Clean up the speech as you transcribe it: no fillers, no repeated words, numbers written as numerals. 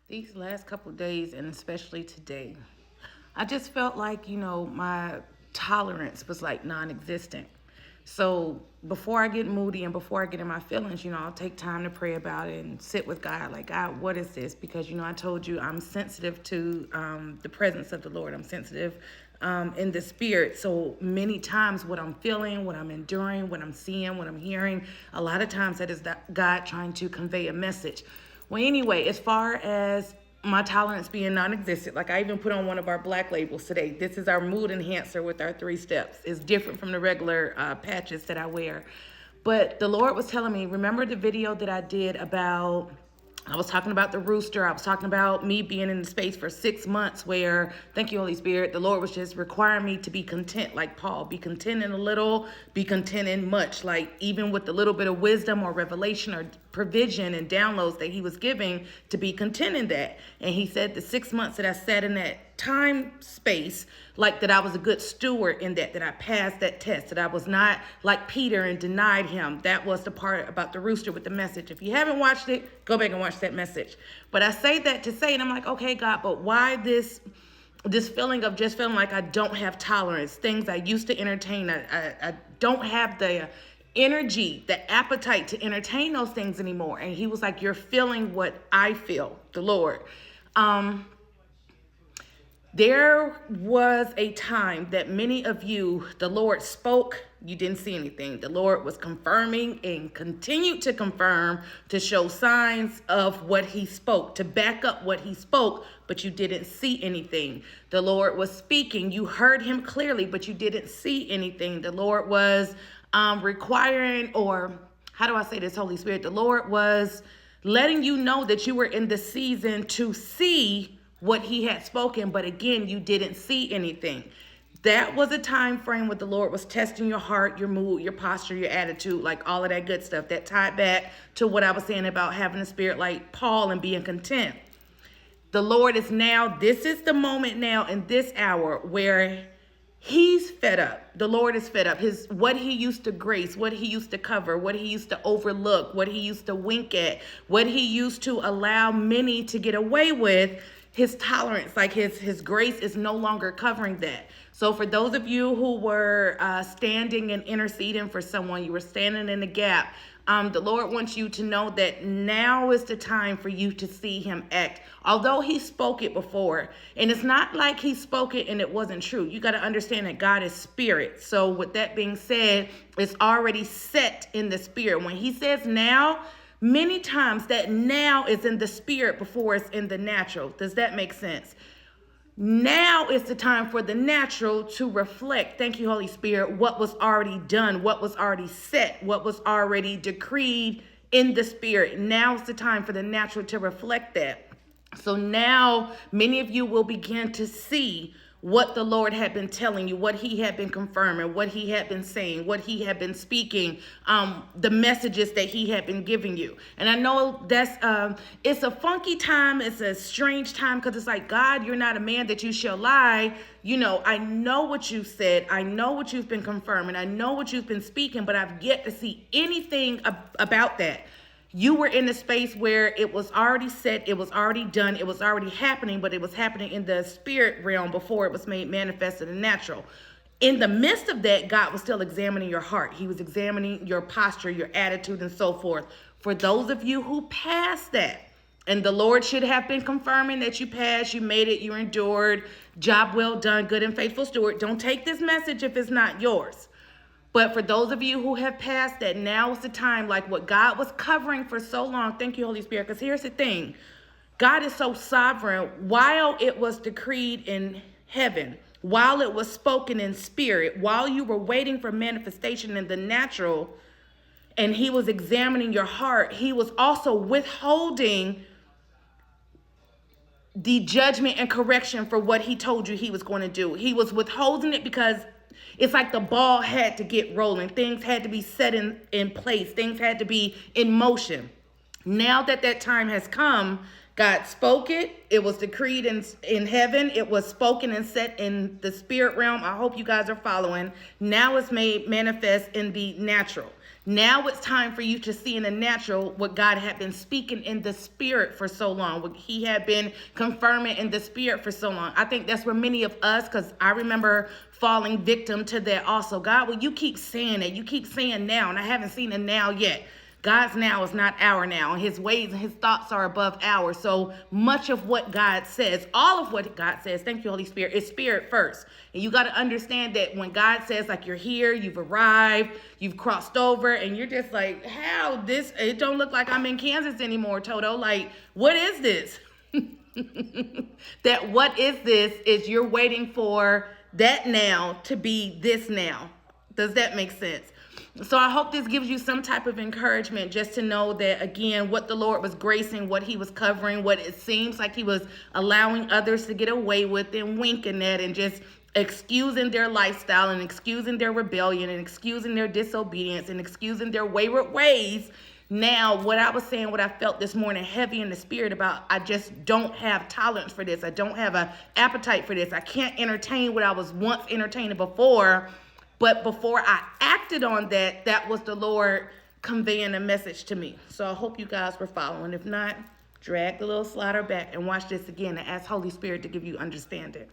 These last couple of days, and especially today, I just felt like, my tolerance was like non existent. So before I get moody and before I get in my feelings, I'll take time to pray about it and sit with God. Like, God, what is this? Because, I told you I'm sensitive to the presence of the Lord. I'm sensitive in the spirit. So many times what I'm feeling, what I'm enduring, what I'm seeing, what I'm hearing, a lot of times that is God trying to convey a message. Well, anyway, as far as my tolerance being non-existent, like I even put on one of our black labels today. This is our mood enhancer with our 3 steps. It's different from the regular patches that I wear. But the Lord was telling me, remember the video that I did about, I was talking about the rooster. I was talking about me being in the space for 6 months where, thank you, Holy Spirit, the Lord was just requiring me to be content like Paul. Be content in a little, be content in much. Like even with the little bit of wisdom or revelation or provision and downloads that he was giving, to be content in that. And he said the 6 months that I sat in that time space, like that I was a good steward in that I passed that test, that I was not like Peter and denied him. That was the part about the rooster with the message. If you haven't watched it, go back and watch that message. But I say that to say, and I'm like, okay, God, but why this feeling of just feeling like I don't have tolerance, things I used to entertain. I don't have the energy, the appetite to entertain those things anymore. And he was like, you're feeling what I feel, the Lord. There was a time that many of you, the Lord spoke, you didn't see anything. The Lord was confirming and continued to confirm, to show signs of what he spoke, to back up what he spoke, but you didn't see anything. The Lord was speaking. You heard him clearly, but you didn't see anything. The Lord was requiring, or how do I say this, Holy Spirit? The Lord was letting you know that you were in the season to see what he had spoken, but again, you didn't see anything. That was a time frame where the Lord was testing your heart, your mood, your posture, your attitude, like all of that good stuff. That tied back to what I was saying about having a spirit like Paul and being content. The Lord is now, this is the moment now in this hour where he's fed up. The Lord is fed up. What he used to grace, what he used to cover, what he used to overlook, what he used to wink at, what he used to allow many to get away with, his tolerance, like his grace is no longer covering that. So for those of you who were standing and interceding for someone, you were standing in the gap, the Lord wants you to know that now is the time for you to see him act. Although he spoke it before, and it's not like he spoke it and it wasn't true. You got to understand that God is spirit. So with that being said, it's already set in the spirit. When he says now, many times that now is in the spirit before it's in the natural. Does that make sense? Now is the time for the natural to reflect, thank you, Holy Spirit, what was already done, what was already set, what was already decreed in the spirit. Now is the time for the natural to reflect that. So now many of you will begin to see what the Lord had been telling you, what he had been confirming, what he had been saying, what he had been speaking, the messages that he had been giving you. And I know that's, it's a funky time. It's a strange time because it's like, God, you're not a man that you shall lie. I know what you said. I know what you've been confirming. I know what you've been speaking, but I've yet to see anything about that. You were in a space where it was already set, it was already done, it was already happening, but it was happening in the spirit realm before it was made manifest in the natural. In the midst of that, God was still examining your heart. He was examining your posture, your attitude, and so forth. For those of you who passed that, and the Lord should have been confirming that you passed, you made it, you endured, job well done, good and faithful steward. Don't take this message if it's not yours. But for those of you who have passed that, now is the time, like what God was covering for so long. Thank you, Holy Spirit, because here's the thing. God is so sovereign. While it was decreed in heaven, while it was spoken in spirit, while you were waiting for manifestation in the natural, and he was examining your heart, he was also withholding the judgment and correction for what he told you he was going to do. He was withholding it because it's like the ball had to get rolling. Things had to be set in place. Things had to be in motion. Now that time has come, God spoke it. It was decreed in heaven. It was spoken and set in the spirit realm. I hope you guys are following. Now it's made manifest in the natural. Now it's time for you to see in the natural what God had been speaking in the spirit for so long, what he had been confirming in the spirit for so long. I think that's where many of us, because I remember falling victim to that also. God, well, you keep saying it. You keep saying now, and I haven't seen a now yet. God's now is not our now. His ways and his thoughts are above ours. So much of what God says, all of what God says, thank you, Holy Spirit, is spirit first. And you got to understand that when God says, like, you're here, you've arrived, you've crossed over, and you're just like, how this, it don't look like I'm in Kansas anymore, Toto. Like, what is this? That what is this is you're waiting for that now to be this now. Does that make sense? So I hope this gives you some type of encouragement just to know that, again, what the Lord was gracing, what he was covering, what it seems like he was allowing others to get away with and winking at and just excusing their lifestyle and excusing their rebellion and excusing their disobedience and excusing their wayward ways. Now, what I was saying, what I felt this morning heavy in the spirit about, I just don't have tolerance for this. I don't have an appetite for this. I can't entertain what I was once entertaining before. But before I acted on that, that was the Lord conveying a message to me. So I hope you guys were following. If not, drag the little slider back and watch this again and ask Holy Spirit to give you understanding.